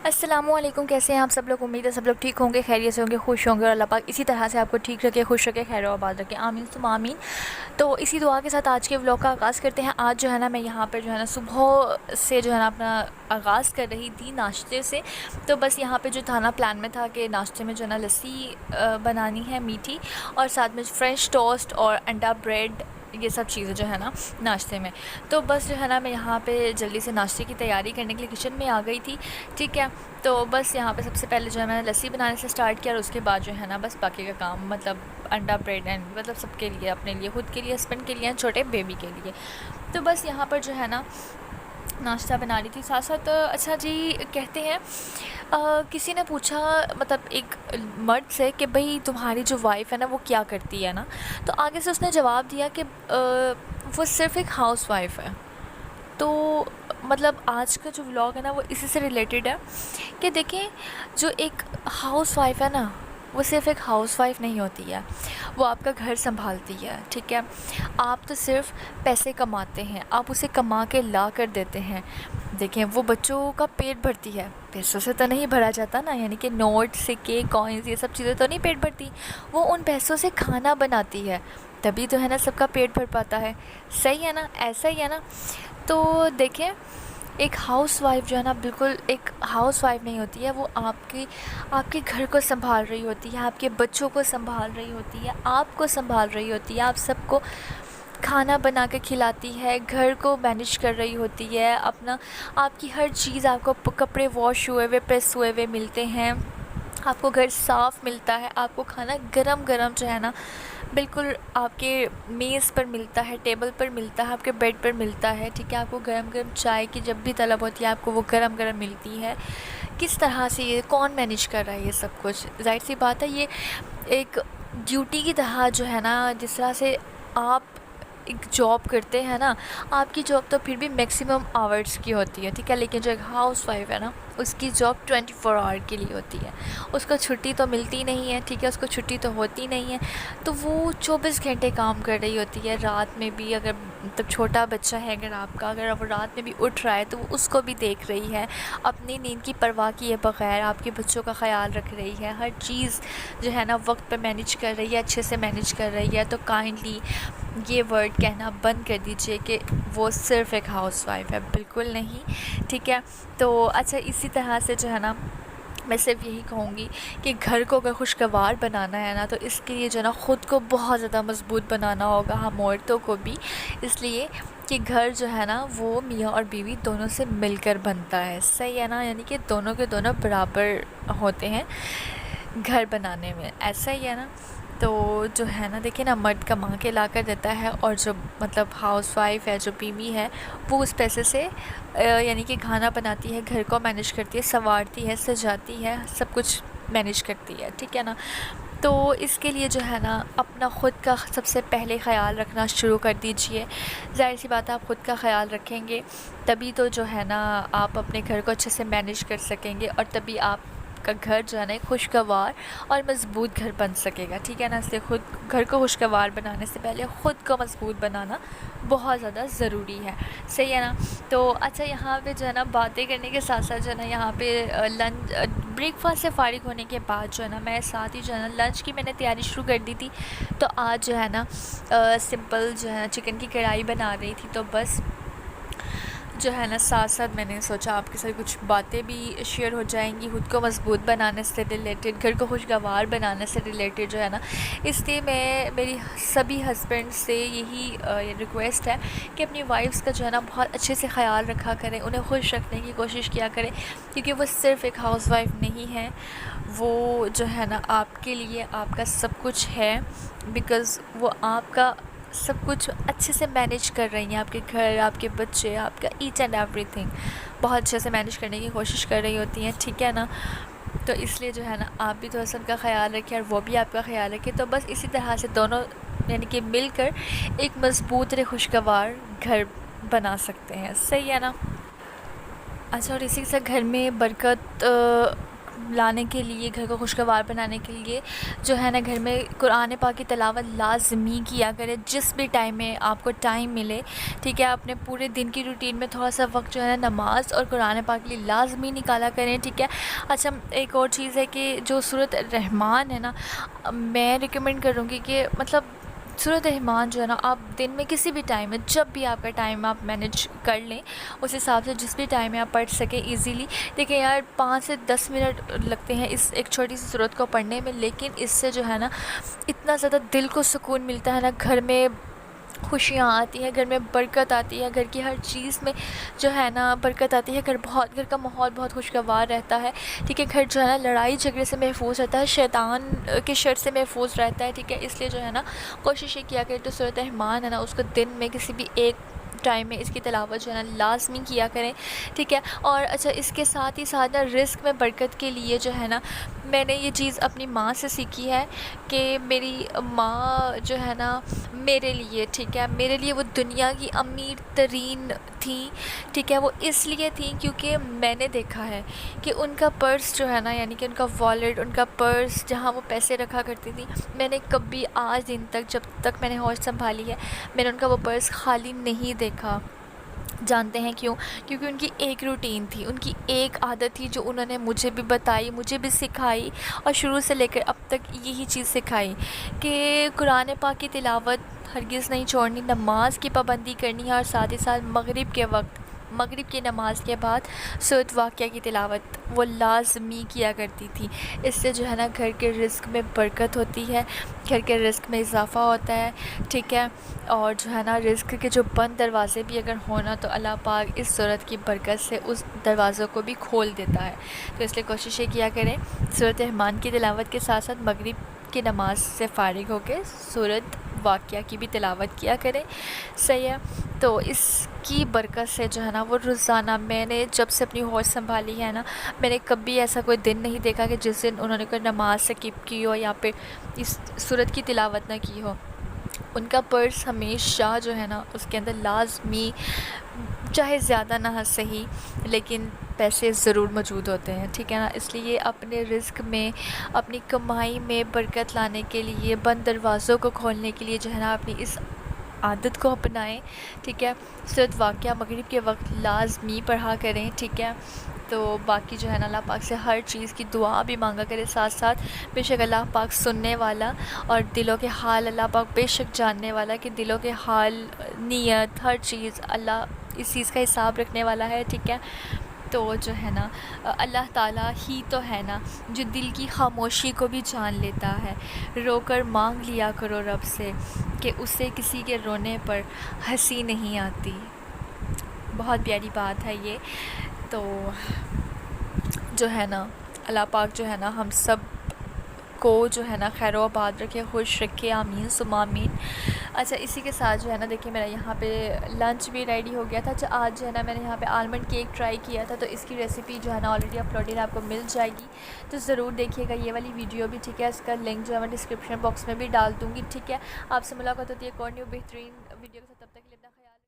السلام علیکم، کیسے ہیں آپ سب لوگ؟ امید ہے سب لوگ ٹھیک ہوں گے، خیریت سے ہوں گے، خوش ہوں گے، اور اللہ پاک اسی طرح سے آپ کو ٹھیک رکھے، خوش رکھے، خیر و آباد رکھے، آمین ثم آمین۔ تو اسی دعا کے ساتھ آج کے ولاگ کا آغاز کرتے ہیں۔ آج جو ہے نا میں یہاں پہ جو ہے نا صبح سے جو ہے نا اپنا آغاز کر رہی تھی ناشتے سے۔ تو بس یہاں پہ جو تھا نا پلان میں تھا کہ ناشتے میں جو ہے نا لسی بنانی ہے میٹھی، اور ساتھ میں فریش ٹوسٹ اور انڈا بریڈ، یہ سب چیزیں جو ہے نا ناشتے میں۔ تو بس جو ہے نا میں یہاں پہ جلدی سے ناشتے کی تیاری کرنے کے لیے کچن میں آ گئی تھی، ٹھیک ہے۔ تو بس یہاں پہ سب سے پہلے جو ہے میں نے لسی بنانے سے سٹارٹ کیا، اور اس کے بعد جو ہے نا بس باقی کا کام، مطلب انڈا بریڈ اینڈ مطلب سب کے لیے، اپنے لیے، خود کے لیے، ہسبینڈ کے لیے، چھوٹے بیبی کے لیے۔ تو بس یہاں پر جو ہے نا ناشتہ بنا رہی تھی ساتھ ساتھ۔ اچھا جی، کہتے ہیں کسی نے پوچھا مطلب ایک مرد سے کہ بھئی تمہاری جو وائف ہے نا وہ کیا کرتی ہے نا، تو آگے سے اس نے جواب دیا کہ وہ صرف ایک ہاؤس وائف ہے۔ تو مطلب آج کا جو ولاگ ہے نا وہ اسی سے ریلیٹڈ ہے کہ دیکھیں، جو ایک ہاؤس وائف ہے نا وہ صرف ایک ہاؤس وائف نہیں ہوتی ہے، وہ آپ کا گھر سنبھالتی ہے، ٹھیک ہے۔ آپ تو صرف پیسے کماتے ہیں، آپ اسے کما کے لا کر دیتے ہیں۔ دیکھیں، وہ بچوں کا پیٹ بھرتی ہے، پیسوں سے تو نہیں بھرا جاتا نا، یعنی کہ نوٹ، سکے، کوائنز، یہ سب چیزیں تو نہیں پیٹ بھرتی، وہ ان پیسوں سے کھانا بناتی ہے، تبھی تو ہے نا سب کا پیٹ بھر پاتا ہے، صحیح ہے نا، ایسا ہی ہے نا۔ تو دیکھیں، ایک ہاؤس وائف جو ہے نا بالکل ایک ہاؤس وائف نہیں ہوتی ہے، وہ آپ کے گھر کو سنبھال رہی ہوتی ہے، آپ کے بچوں کو سنبھال رہی ہوتی ہے، آپ کو سنبھال رہی ہوتی ہے، آپ سب کو کھانا بنا کے کھلاتی ہے، گھر کو مینیج کر رہی ہوتی ہے، آپ کی ہر چیز، آپ کو کپڑے واش ہوئے ہوئے، پریس ہوئے ہوئے ملتے ہیں، آپ کو گھر صاف ملتا ہے، آپ کو کھانا گرم گرم جو ہے نا بالکل آپ کے میز پر ملتا ہے، ٹیبل پر ملتا ہے، آپ کے بیڈ پر ملتا ہے، ٹھیک ہے۔ آپ کو گرم گرم چائے کی جب بھی طلب ہوتی ہے آپ کو وہ گرم گرم ملتی ہے۔ کس طرح سے یہ کون مینیج کر رہا ہے یہ سب کچھ؟ ظاہر سی بات ہے، یہ ایک ڈیوٹی کی طرح جو ہے نا، جس طرح سے آپ ایک جاب کرتے ہیں نا، آپ کی جاب تو پھر بھی میکسیمم آورس کی ہوتی ہے، ٹھیک ہے، لیکن جو ایک ہاؤس وائف ہے نا اس کی جاب 24 آور کے لیے ہوتی ہے، اس کو چھٹی تو ملتی نہیں ہے، ٹھیک ہے، اس کو چھٹی تو ہوتی نہیں ہے، تو وہ 24 گھنٹے کام کر رہی ہوتی ہے، رات میں بھی، اگر مطلب چھوٹا بچہ ہے اگر آپ کا، اگر وہ رات میں بھی اٹھ رہا ہے تو وہ اس کو بھی دیکھ رہی ہے، اپنی نیند کی پرواہ کیے بغیر آپ کے بچوں کا خیال رکھ رہی ہے، ہر چیز جو ہے نا وقت پہ مینیج کر رہی ہے، اچھے سے مینیج کر رہی ہے۔ تو کائنڈلی یہ ورڈ کہنا بند کر دیجئے کہ وہ صرف ایک ہاؤس وائف ہے، بالکل نہیں، ٹھیک ہے۔ تو اچھا، اسی طرح سے جو ہے نا میں صرف یہی کہوں گی کہ گھر کو اگر خوشگوار بنانا ہے نا تو اس کے لیے جو ہے نا خود کو بہت زیادہ مضبوط بنانا ہوگا، ہم عورتوں کو بھی، اس لیے کہ گھر جو ہے نا وہ میاں اور بیوی دونوں سے مل کر بنتا ہے، صحیح ہے نا، یعنی کہ دونوں کے دونوں برابر ہوتے ہیں گھر بنانے میں، ایسا ہی ہے نا۔ تو جو ہے نا دیکھیں نا، مرد کما کے لا کر دیتا ہے، اور جو مطلب ہاؤس وائف ہے، جو بیوی ہے، وہ اس پیسے سے یعنی کہ کھانا بناتی ہے، گھر کو مینیج کرتی ہے، سنوارتی ہے، سجاتی ہے، سب کچھ مینیج کرتی ہے، ٹھیک ہے نا۔ تو اس کے لیے جو ہے نا اپنا خود کا سب سے پہلے خیال رکھنا شروع کر دیجئے۔ ظاہر سی بات ہے، آپ خود کا خیال رکھیں گے تبھی تو جو ہے نا آپ اپنے گھر کو اچھے سے مینیج کر سکیں گے، اور تبھی آپ کا گھر جو ہے نا ایک خوشگوار اور مضبوط گھر بن سکے گا، ٹھیک ہے نا۔ اس لیے خود گھر کو خوشگوار بنانے سے پہلے خود کو مضبوط بنانا بہت زیادہ ضروری ہے، صحیح ہے نا۔ تو اچھا، یہاں پہ جو ہے نا باتیں کرنے کے ساتھ ساتھ جو ہے نا یہاں پہ لنچ بریک فاسٹ سے فارغ ہونے کے بعد جو ہے نا میں ساتھ ہی جو ہے نا لنچ کی میں نے تیاری شروع کر دی تھی۔ تو آج جو ہے نا سمپل جو ہے نا چکن کی کڑھائی بنا رہی تھی، تو بس جو ہے نا ساتھ ساتھ میں نے سوچا آپ کے ساتھ کچھ باتیں بھی شیئر ہو جائیں گی، خود کو مضبوط بنانے سے ریلیٹڈ، گھر کو خوشگوار بنانے سے ریلیٹڈ جو ہے نا۔ اس لیے میری سبھی ہسبینڈ سے یہی ریکویسٹ ہے کہ اپنی وائفس کا جو ہے نا بہت اچھے سے خیال رکھا کریں، انہیں خوش رکھنے کی کوشش کیا کریں، کیونکہ وہ صرف ایک ہاؤس وائف نہیں ہے، وہ جو ہے نا آپ کے لیے آپ کا سب کچھ ہے، بیکاز وہ آپ کا سب کچھ اچھے سے مینیج کر رہی ہیں، آپ کے گھر، آپ کے بچے، آپ کا ایچ اینڈ ایوری تھنگ بہت اچھے سے مینیج کرنے کی کوشش کر رہی ہوتی ہیں، ٹھیک ہے نا۔ تو اس لیے جو ہے نا آپ بھی تو سب کا خیال رکھیں اور وہ بھی آپ کا خیال رکھیں، تو بس اسی طرح سے دونوں یعنی کہ مل کر ایک مضبوط اور خوشگوار گھر بنا سکتے ہیں، صحیح ہے نا۔ اچھا، اور اسی سے گھر میں برکت لانے کے لیے، گھر کو خوشگوار بنانے کے لیے جو ہے نا گھر میں قرآن پاک کی تلاوت لازمی کیا کرے، جس بھی ٹائم میں آپ کو ٹائم ملے، ٹھیک ہے. اپنے پورے دن کی روٹین میں تھوڑا سا وقت جو ہے نا نماز اور قرآن پاک کے لیے لازمی نکالا کریں، ٹھیک ہے. اچھا، ایک اور چیز ہے کہ جو سورۃ الرحمن ہے نا، میں ریکمینڈ کروں گی کہ مطلب سورۃ الرحمن جو ہے نا آپ دن میں کسی بھی ٹائم میں، جب بھی آپ کا ٹائم آپ مینیج کر لیں، اس حساب سے جس بھی ٹائم میں آپ پڑھ سکیں ایزیلی. دیکھیں یار 5 سے 10 منٹ لگتے ہیں اس ایک چھوٹی سی سورت کو پڑھنے میں، لیکن اس سے جو ہے نا اتنا زیادہ دل کو سکون ملتا ہے نا، گھر میں خوشیاں آتی ہیں، گھر میں برکت آتی ہے، گھر کی ہر چیز میں جو ہے نا برکت آتی ہے. گھر کا ماحول بہت خوشگوار رہتا ہے، ٹھیک ہے. گھر جو ہے نا لڑائی جھگڑے سے محفوظ رہتا ہے، شیطان کے شر سے محفوظ رہتا ہے، ٹھیک ہے. اس لیے جو ہے نا کوشش یہ کیا کرے تو سورۃ الرحمن ہے نا اس کو دن میں کسی بھی ایک ٹائم میں اس کی تلاوت جو ہے نا لازمی کیا کریں، ٹھیک ہے. اور اچھا، اس کے ساتھ ہی ساتھ نا رزق میں برکت کے لیے جو ہے نا میں نے یہ چیز اپنی ماں سے سیکھی ہے کہ میری ماں جو ہے نا میرے لیے، ٹھیک ہے، میرے لیے وہ دنیا کی امیر ترین تھیں، ٹھیک ہے. وہ اس لیے تھیں کیونکہ میں نے دیکھا ہے کہ ان کا پرس جو ہے نا، یعنی کہ ان کا والیٹ، ان کا پرس جہاں وہ پیسے رکھا کرتی تھی، میں نے کبھی آج دن تک جب تک میں نے ہوش سنبھالی ہے میں نے ان کا وہ پرس خالی نہیں دیکھا. جانتے ہیں کیوں؟ کیونکہ ان کی ایک روٹین تھی، ان کی ایک عادت تھی جو انہوں نے مجھے بھی بتائی، مجھے بھی سکھائی، اور شروع سے لے کر اب تک یہی چیز سکھائی کہ قرآن پاک کی تلاوت ہرگز نہیں چھوڑنی، نماز کی پابندی کرنی ہے، اور ساتھ ہی ساتھ مغرب کی نماز کے بعد سورۃ واقعہ کی تلاوت وہ لازمی کیا کرتی تھی. اس سے جو ہے نا گھر کے رزق میں برکت ہوتی ہے، گھر کے رزق میں اضافہ ہوتا ہے، ٹھیک ہے. اور جو ہے نا رزق کے جو بند دروازے بھی اگر ہونا تو اللہ پاک اس صورت کی برکت سے اس دروازوں کو بھی کھول دیتا ہے. تو اس لیے کوشش یہ کیا کریں سورۃ الرحمن کی تلاوت کے ساتھ ساتھ مغرب کی نماز سے فارغ ہو کے سورۃ واقعہ کی بھی تلاوت کیا کریں. صحیح ہے. تو اس کی برکت سے جو ہے نا وہ روزانہ، میں نے جب سے اپنی ہوش سنبھالی ہے نا میں نے کبھی ایسا کوئی دن نہیں دیکھا کہ جس دن انہوں نے کوئی نماز سکپ کی ہو یا پھر اس سورت کی تلاوت نہ کی ہو. ان کا پرس ہمیشہ جو ہے نا اس کے اندر لازمی، چاہے زیادہ نہ صحیح لیکن پیسے ضرور موجود ہوتے ہیں، ٹھیک ہے نا. اس لیے اپنے رزق میں، اپنی کمائی میں برکت لانے کے لیے، بند دروازوں کو کھولنے کے لیے جو ہے نا اپنی اس عادت کو اپنائیں، ٹھیک ہے. سورۃ واقعہ مغرب کے وقت لازمی پڑھا کریں، ٹھیک ہے. تو باقی جو ہے نا اللہ پاک سے ہر چیز کی دعا بھی مانگا کرے ساتھ ساتھ. بے شک اللہ پاک سننے والا اور دلوں کے حال اللہ پاک بے شک جاننے والا، کہ دلوں کے حال، نیت، ہر چیز اللہ اس چیز کا حساب رکھنے والا ہے، ٹھیک ہے. تو جو ہے نا اللہ تعالیٰ ہی تو ہے نا جو دل کی خاموشی کو بھی جان لیتا ہے. رو کر مانگ لیا کرو رب سے کہ اسے کسی کے رونے پر ہنسی نہیں آتی. بہت پیاری بات ہے یہ. تو جو ہے نا اللہ پاک جو ہے نا ہم سب کو جو ہے نا خیر و آباد رکھے، خوش رکھے، آمین ثم آمین. اچھا، اسی کے ساتھ جو ہے نا دیکھیے میرا یہاں پہ لنچ بھی ریڈی ہو گیا تھا. اچھا، آج جو ہے نا میں نے یہاں پہ آلمنڈ کیک ٹرائی کیا تھا، تو اس کی ریسیپی جو ہے نا آلریڈی اپلوڈیڈ آپ کو مل جائے گی، تو ضرور دیکھیے گا یہ والی ویڈیو بھی، ٹھیک ہے. اس کا لنک جو ہے میں ڈسکرپشن باکس میں بھی ڈال دوں گی، ٹھیک ہے. آپ سے ملاقات ہوتی ہے ایک اور نیو بہترین ویڈیو کے ساتھ.